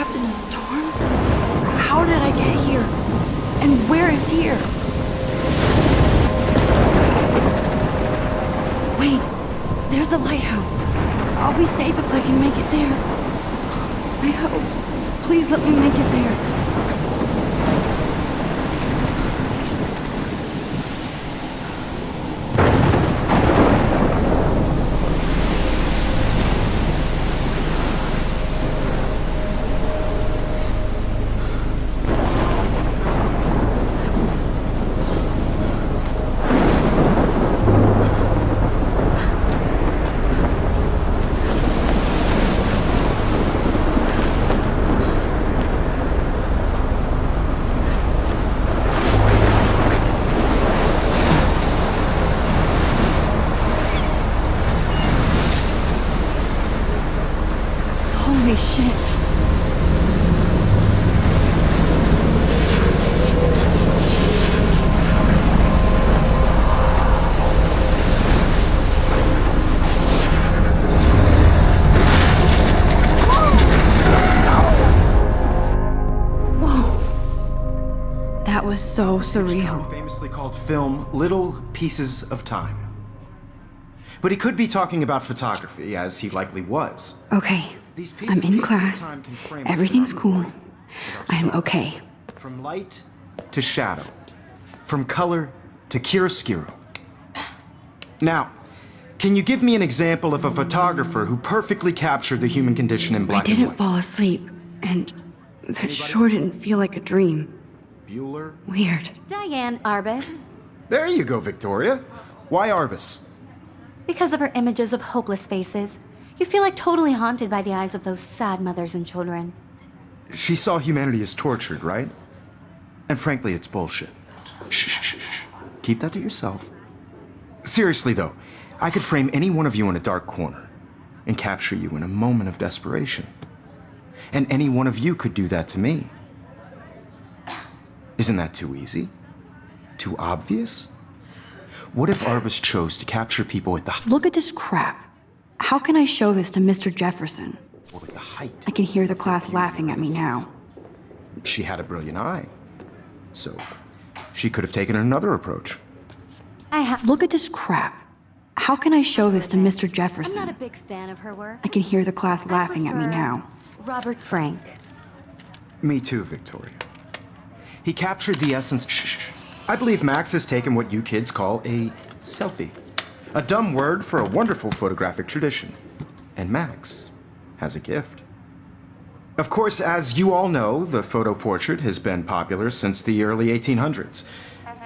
trapped in a storm? How did I get here? And where is here? Wait, there's the lighthouse. I'll be safe if I can make it there. I hope. Please let me make it there. Holy shit. Whoa. That was so surreal. Famously called film Little Pieces of Time. But he could be talking about photography, as he likely was. Okay, I'm in class. Everything's cool. I am okay. From light to shadow. From color to chiaroscuro. Now, can you give me an example of a photographer who perfectly captured the human condition in black and I didn't white? fall asleep, and that sure didn't feel like a dream. Bueller? Weird. Diane Arbus. There you go, Victoria. Why Arbus? Because of her images of hopeless faces, you feel like totally haunted by the eyes of those sad mothers and children. She saw humanity as tortured, right? And frankly, it's bullshit. Shh, shh, shh, shh. Keep that to yourself. Seriously, though, I could frame any one of you in a dark corner and capture you in a moment of desperation. And any one of you could do that to me. Isn't that too easy? Too obvious? What if Arbus chose to capture people at the Look at this crap. How can I show this to Mr. Jefferson? or the height? I can hear the class laughing at me now. She had a brilliant eye. So, she could have taken another approach. Look at this crap. How can I show this to Mr. I'm Jefferson? not a big fan of her work. I can hear the class laughing at me now. Robert Frank. Me too, Victoria. He captured the essence. Shh. I believe Max has taken what you kids call a selfie. A dumb word for a wonderful photographic tradition. And Max has a gift. Of course, as you all know, the photo portrait has been popular since the early 1800s.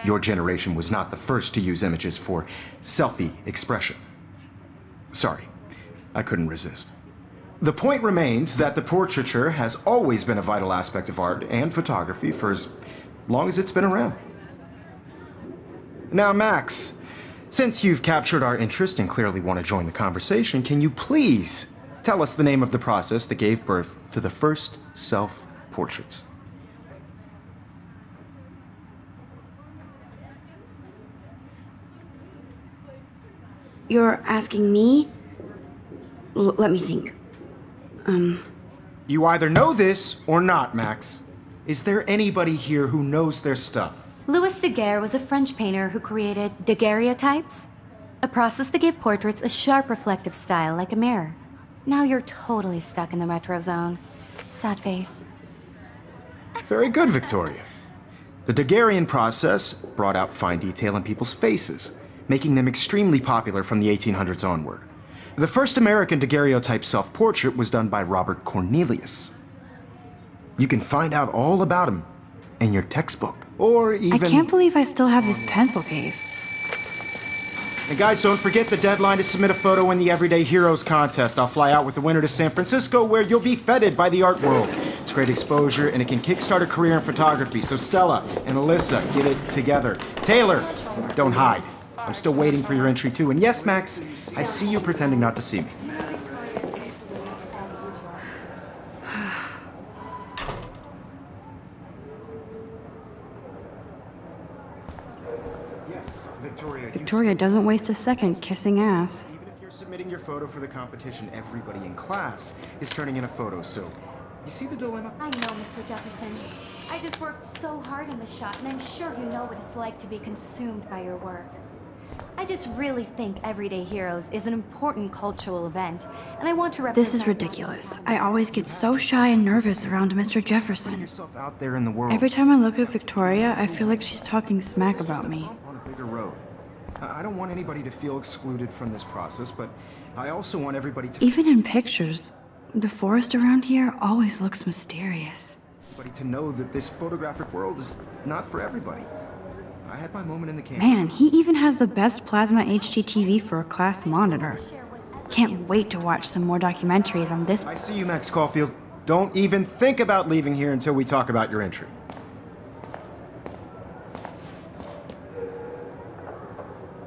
Your generation was not the first to use images for selfie expression. Sorry, I couldn't resist. The point remains that the portraiture has always been a vital aspect of art and photography for as long as it's been around. Now, Max, since you've captured our interest and clearly want to join the conversation, can you please tell us the name of the process that gave birth to the first self-portraits? You're asking me? Let me think. You either know this or not, Max. Is there anybody here who knows their stuff? Louis Daguerre was a French painter who created daguerreotypes, a process that gave portraits a sharp reflective style like a mirror. Now you're totally stuck in the retro zone. Sad face. Very good, Victoria. The Daguerrean process brought out fine detail in people's faces, making them extremely popular from the 1800s onward. The first American daguerreotype self-portrait was done by Robert Cornelius. You can find out all about him in your textbook, or even... I can't believe I still have this pencil case. And guys, don't forget the deadline to submit a photo in the Everyday Heroes contest. I'll fly out with the winner to San Francisco, where you'll be feted by the art world. It's great exposure, and it can kickstart a career in photography. So Stella and Alyssa, get it together. Taylor, don't hide. I'm still waiting for your entry, too. And yes, Max, I see you pretending not to see me. Yes, Victoria. Victoria doesn't waste a second kissing ass. Even if you're submitting your photo for the competition, everybody in class is turning in a photo, so You see the dilemma? I know, Mr. Jefferson. I just worked so hard on the shot, and I'm sure you know what it's like to be consumed by your work. I just really think Everyday Heroes is an important cultural event, and I want to represent... This is ridiculous. I always get so shy and nervous around Mr. Put Jefferson. yourself out there in the world. Every time I look at Victoria, I feel like she's talking smack This is just about a me. bump on a bigger road. I don't want anybody to feel excluded from this process, but I also want everybody to... Even in pictures, the forest around here always looks mysterious. to know that this photographic world is not for everybody. I had my moment in the camera. Man, he even has the best plasma HDTV for a class monitor. Can't wait to watch some more documentaries on this. I see you, Max Caulfield. Don't even think about leaving here until we talk about your entry.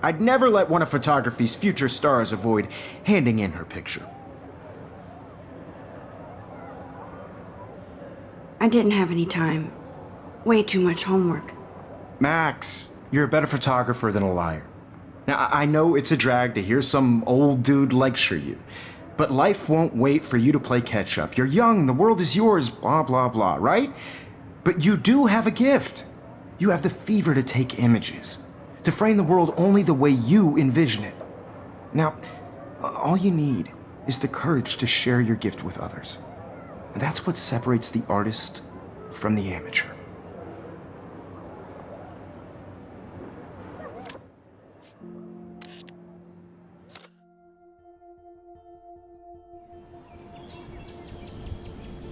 I'd never let one of photography's future stars avoid handing in her picture. I didn't have any time. Way too much homework. Max, you're a better photographer than a liar. Now, I know it's a drag to hear some old dude lecture you, but life won't wait for you to play catch up. You're young, the world is yours, blah, blah, blah, right? But you do have a gift. You have the fever to take images, to frame the world only the way you envision it. Now, all you need is the courage to share your gift with others. And that's what separates the artist from the amateur.